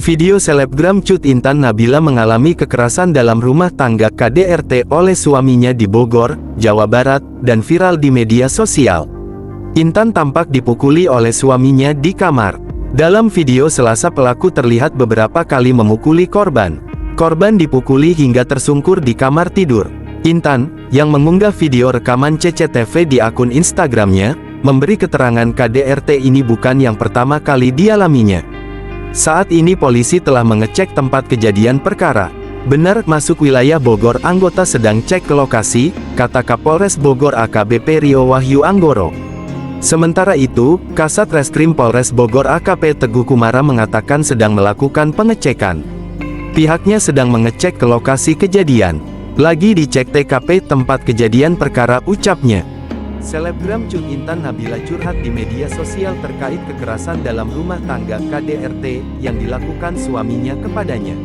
Video selebgram Cut Intan Nabila mengalami kekerasan dalam rumah tangga KDRT oleh suaminya di Bogor, Jawa Barat, dan viral di media sosial. Intan tampak dipukuli oleh suaminya di kamar. Dalam video Selasa pelaku terlihat beberapa kali memukuli korban. Korban dipukuli hingga tersungkur di kamar tidur. Intan, yang mengunggah video rekaman CCTV di akun Instagramnya, memberi keterangan KDRT ini bukan yang pertama kali dialaminya. Saat ini polisi telah mengecek tempat kejadian perkara. Benar masuk wilayah Bogor, anggota sedang cek ke lokasi, kata Kapolres Bogor AKBP Rio Wahyu Anggoro. Sementara itu, Kasat Reskrim Polres Bogor AKP Teguh Kumara mengatakan sedang melakukan pengecekan. Pihaknya sedang mengecek ke lokasi kejadian. Lagi dicek TKP tempat kejadian perkara, ucapnya. Selebgram Cut Intan Nabila curhat di media sosial terkait kekerasan dalam rumah tangga KDRT yang dilakukan suaminya kepadanya.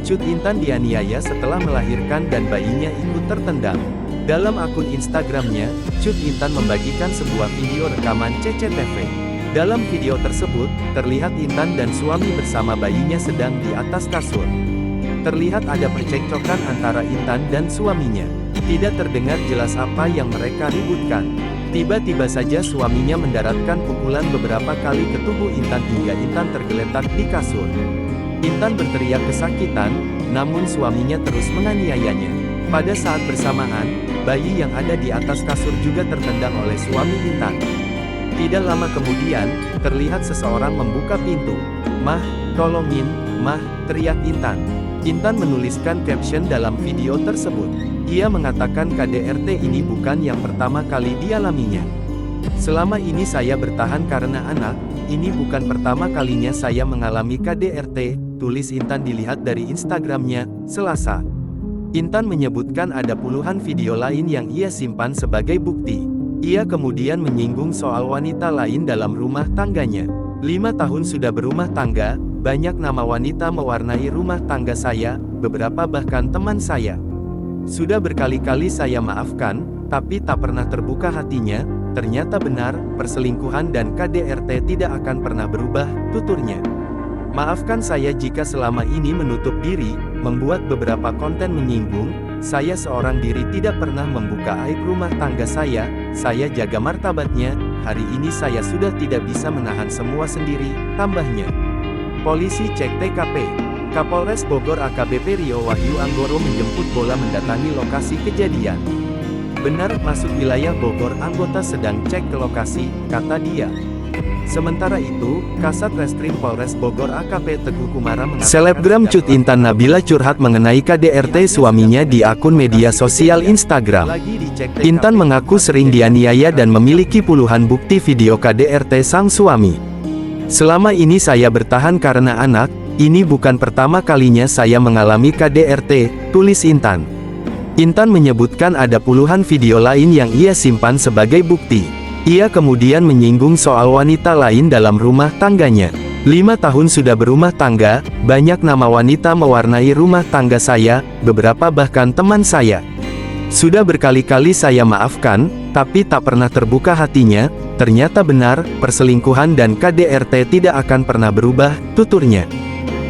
Cut Intan dianiaya setelah melahirkan dan bayinya ikut tertendang. Dalam akun Instagramnya, Cut Intan membagikan sebuah video rekaman CCTV. Dalam video tersebut, terlihat Intan dan suami bersama bayinya sedang di atas kasur. Terlihat ada percekcokan antara Intan dan suaminya. Tidak terdengar jelas apa yang mereka ributkan. Tiba-tiba saja suaminya mendaratkan pukulan beberapa kali ke tubuh Intan hingga Intan tergeletak di kasur. Intan berteriak kesakitan, namun suaminya terus menganiayanya. Pada saat bersamaan, bayi yang ada di atas kasur juga tertendang oleh suami Intan. Tidak lama kemudian, terlihat seseorang membuka pintu. "Mah, tolongin, Mah," teriak Intan. Intan menuliskan caption dalam video tersebut. Ia mengatakan KDRT ini bukan yang pertama kali dialaminya. "Selama ini saya bertahan karena anak, ini bukan pertama kalinya saya mengalami KDRT," tulis Intan dilihat dari Instagramnya, Selasa. Intan menyebutkan ada puluhan video lain yang ia simpan sebagai bukti. Ia kemudian menyinggung soal wanita lain dalam rumah tangganya. 5 tahun sudah berumah tangga, banyak nama wanita mewarnai rumah tangga saya, beberapa bahkan teman saya. Sudah berkali-kali saya maafkan, tapi tak pernah terbuka hatinya. Ternyata benar, perselingkuhan dan KDRT tidak akan pernah berubah, tuturnya. "Maafkan saya jika selama ini menutup diri, membuat beberapa konten menyinggung. Saya seorang diri tidak pernah membuka aib rumah tangga saya jaga martabatnya. Hari ini saya sudah tidak bisa menahan semua sendiri," tambahnya. Polisi cek TKP. Kapolres Bogor AKBP Rio Wahyu Anggoro menjemput bola mendatangi lokasi kejadian. "Benar masuk wilayah Bogor, anggota sedang cek ke lokasi," kata dia. Sementara itu, Kasat Reskrim Polres Bogor AKP Teguh Kumara mengatakan selebgram Cut Intan Nabila curhat mengenai KDRT suaminya di akun media sosial Instagram. Intan mengaku sering dianiaya dan memiliki puluhan bukti video KDRT sang suami. "Selama ini saya bertahan karena anak, ini bukan pertama kalinya saya mengalami KDRT," tulis Intan. Intan menyebutkan ada puluhan video lain yang ia simpan sebagai bukti. Ia kemudian menyinggung soal wanita lain dalam rumah tangganya. 5 tahun sudah berumah tangga, banyak nama wanita mewarnai rumah tangga saya, beberapa bahkan teman saya. Sudah berkali-kali saya maafkan, tapi tak pernah terbuka hatinya. Ternyata benar, perselingkuhan dan KDRT tidak akan pernah berubah, tuturnya.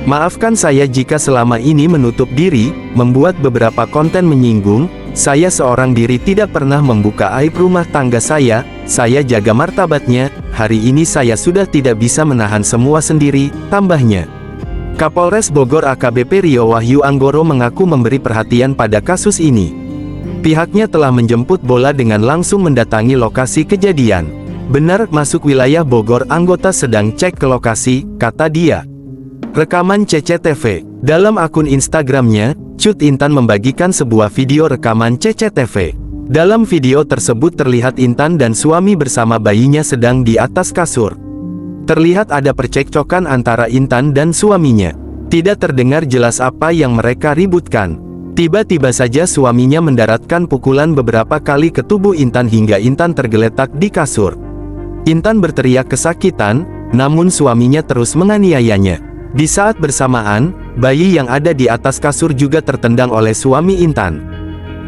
"Maafkan saya jika selama ini menutup diri, membuat beberapa konten menyinggung. Saya seorang diri tidak pernah membuka aib rumah tangga saya jaga martabatnya. Hari ini saya sudah tidak bisa menahan semua sendiri," tambahnya. Kapolres Bogor AKBP Rio Wahyu Anggoro mengaku memberi perhatian pada kasus ini. Pihaknya telah menjemput bola dengan langsung mendatangi lokasi kejadian. "Benar masuk wilayah Bogor, anggota sedang cek ke lokasi," kata dia. Rekaman CCTV. Dalam akun Instagramnya, Cut Intan membagikan sebuah video rekaman CCTV. Dalam video tersebut terlihat Intan dan suami bersama bayinya sedang di atas kasur. Terlihat ada percekcokan antara Intan dan suaminya. Tidak terdengar jelas apa yang mereka ributkan. Tiba-tiba saja suaminya mendaratkan pukulan beberapa kali ke tubuh Intan hingga Intan tergeletak di kasur. Intan berteriak kesakitan, namun suaminya terus menganiayanya. Di saat bersamaan, bayi yang ada di atas kasur juga tertendang oleh suami Intan.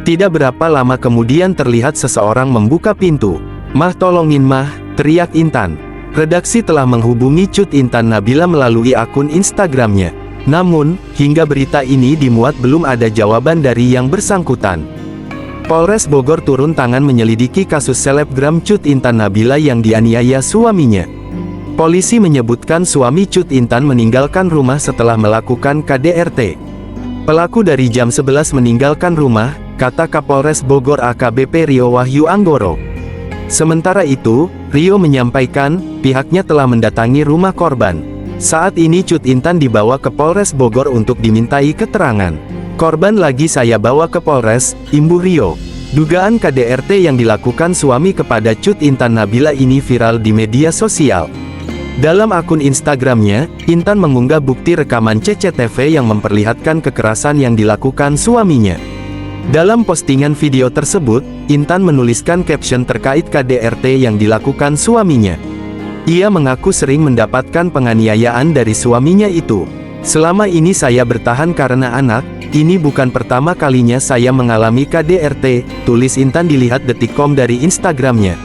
Tidak berapa lama kemudian terlihat seseorang membuka pintu. "Mah, tolongin Mah," teriak Intan. Redaksi telah menghubungi Cut Intan Nabila melalui akun Instagramnya. Namun, hingga berita ini dimuat belum ada jawaban dari yang bersangkutan. Polres Bogor turun tangan menyelidiki kasus selebgram Cut Intan Nabila yang dianiaya suaminya. Polisi menyebutkan suami Cut Intan meninggalkan rumah setelah melakukan KDRT. Pelaku dari jam 11 meninggalkan rumah, kata Kapolres Bogor AKBP Rio Wahyu Anggoro. Sementara itu, Rio menyampaikan, pihaknya telah mendatangi rumah korban. Saat ini Cut Intan dibawa ke Polres Bogor untuk dimintai keterangan. Korban lagi saya bawa ke Polres, imbuh Rio. Dugaan KDRT yang dilakukan suami kepada Cut Intan Nabila ini viral di media sosial. Dalam akun Instagramnya, Intan mengunggah bukti rekaman CCTV yang memperlihatkan kekerasan yang dilakukan suaminya. Dalam postingan video tersebut, Intan menuliskan caption terkait KDRT yang dilakukan suaminya. Ia mengaku sering mendapatkan penganiayaan dari suaminya itu. Selama ini saya bertahan karena anak, ini bukan pertama kalinya saya mengalami KDRT, tulis Intan dilihat Detikcom dari Instagramnya.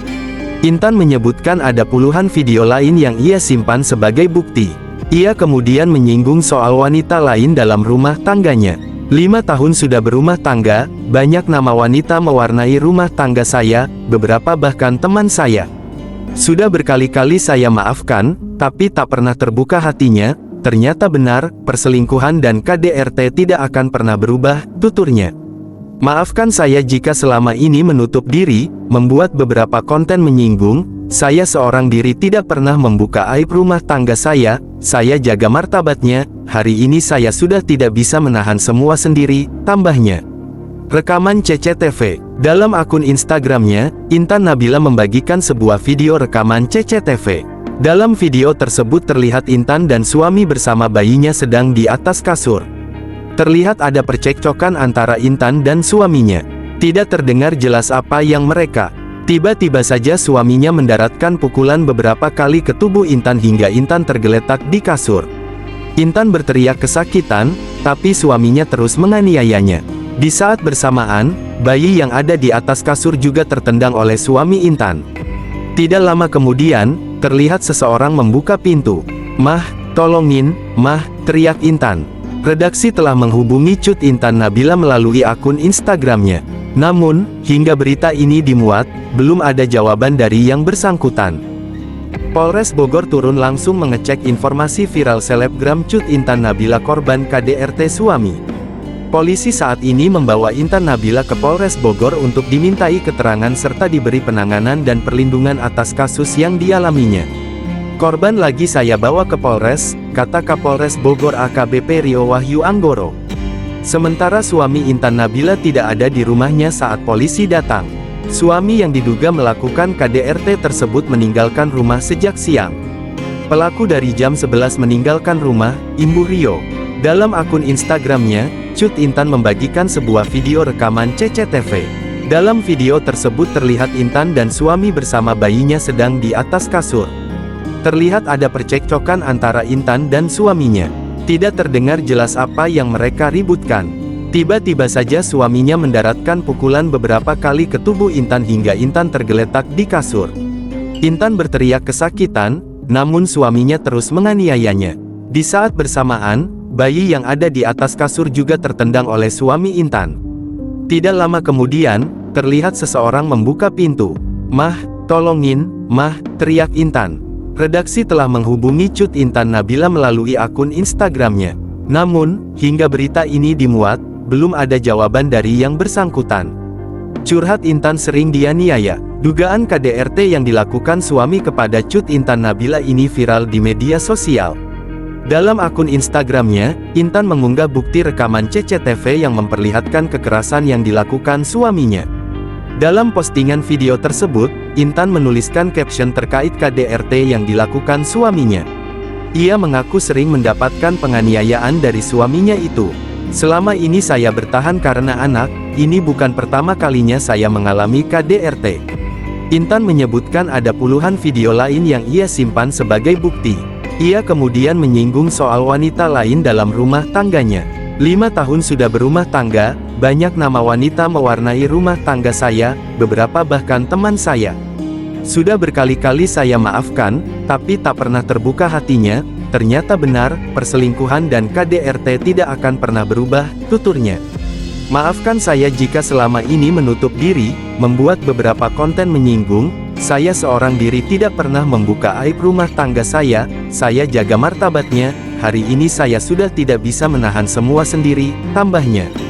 Intan menyebutkan ada puluhan video lain yang ia simpan sebagai bukti. Ia kemudian menyinggung soal wanita lain dalam rumah tangganya. 5 tahun sudah berumah tangga, banyak nama wanita mewarnai rumah tangga saya, beberapa bahkan teman saya. Sudah berkali-kali saya maafkan, tapi tak pernah terbuka hatinya. Ternyata benar, perselingkuhan dan KDRT tidak akan pernah berubah, tuturnya. Maafkan saya jika selama ini menutup diri, membuat beberapa konten menyinggung. Saya seorang diri tidak pernah membuka aib rumah tangga saya jaga martabatnya, hari ini saya sudah tidak bisa menahan semua sendiri, tambahnya. Rekaman CCTV. Dalam akun Instagramnya, Intan Nabila membagikan sebuah video rekaman CCTV. Dalam video tersebut terlihat Intan dan suami bersama bayinya sedang di atas kasur. Terlihat ada percekcokan antara Intan dan suaminya. Tidak terdengar jelas apa yang mereka. Tiba-tiba saja suaminya mendaratkan pukulan beberapa kali ke tubuh Intan hingga Intan tergeletak di kasur. Intan berteriak kesakitan, tapi suaminya terus menganiayanya. Di saat bersamaan, bayi yang ada di atas kasur juga tertendang oleh suami Intan. Tidak lama kemudian, terlihat seseorang membuka pintu. "Mah, tolongin, Mah," teriak Intan. Redaksi telah menghubungi Cut Intan Nabila melalui akun Instagramnya. Namun, hingga berita ini dimuat, belum ada jawaban dari yang bersangkutan. Polres Bogor turun langsung mengecek informasi viral selebgram Cut Intan Nabila korban KDRT suami. Polisi saat ini membawa Intan Nabila ke Polres Bogor untuk dimintai keterangan serta diberi penanganan dan perlindungan atas kasus yang dialaminya. Korban lagi saya bawa ke Polres, kata Kapolres Bogor AKBP Rio Wahyu Anggoro. Sementara suami Intan Nabila tidak ada di rumahnya saat polisi datang. Suami yang diduga melakukan KDRT tersebut meninggalkan rumah sejak siang. Pelaku dari jam 11 meninggalkan rumah, imbuh Rio. Dalam akun Instagramnya, Cut Intan membagikan sebuah video rekaman CCTV. Dalam video tersebut terlihat Intan dan suami bersama bayinya sedang di atas kasur. Terlihat ada percekcokan antara Intan dan suaminya. Tidak terdengar jelas apa yang mereka ributkan. Tiba-tiba saja suaminya mendaratkan pukulan beberapa kali ke tubuh Intan hingga Intan tergeletak di kasur. Intan berteriak kesakitan, namun suaminya terus menganiayanya. Di saat bersamaan, bayi yang ada di atas kasur juga tertendang oleh suami Intan. Tidak lama kemudian, terlihat seseorang membuka pintu. "Mah, tolongin, Mah," teriak Intan. Redaksi telah menghubungi Cut Intan Nabila melalui akun Instagramnya. Namun, hingga berita ini dimuat, belum ada jawaban dari yang bersangkutan. Curhat Intan sering dianiaya. Dugaan KDRT yang dilakukan suami kepada Cut Intan Nabila ini viral di media sosial. Dalam akun Instagramnya, Intan mengunggah bukti rekaman CCTV yang memperlihatkan kekerasan yang dilakukan suaminya. Dalam postingan video tersebut, Intan menuliskan caption terkait KDRT yang dilakukan suaminya. Ia mengaku sering mendapatkan penganiayaan dari suaminya itu. "Selama ini saya bertahan karena anak, ini bukan pertama kalinya saya mengalami KDRT." Intan menyebutkan ada puluhan video lain yang ia simpan sebagai bukti. Ia kemudian menyinggung soal wanita lain dalam rumah tangganya. 5 tahun sudah berumah tangga, banyak nama wanita mewarnai rumah tangga saya, beberapa bahkan teman saya. Sudah berkali-kali saya maafkan, tapi tak pernah terbuka hatinya. Ternyata benar, perselingkuhan dan KDRT tidak akan pernah berubah, tuturnya. Maafkan saya jika selama ini menutup diri, membuat beberapa konten menyinggung. Saya seorang diri tidak pernah membuka aib rumah tangga saya jaga martabatnya. Hari ini saya sudah tidak bisa menahan semua sendiri, tambahnya.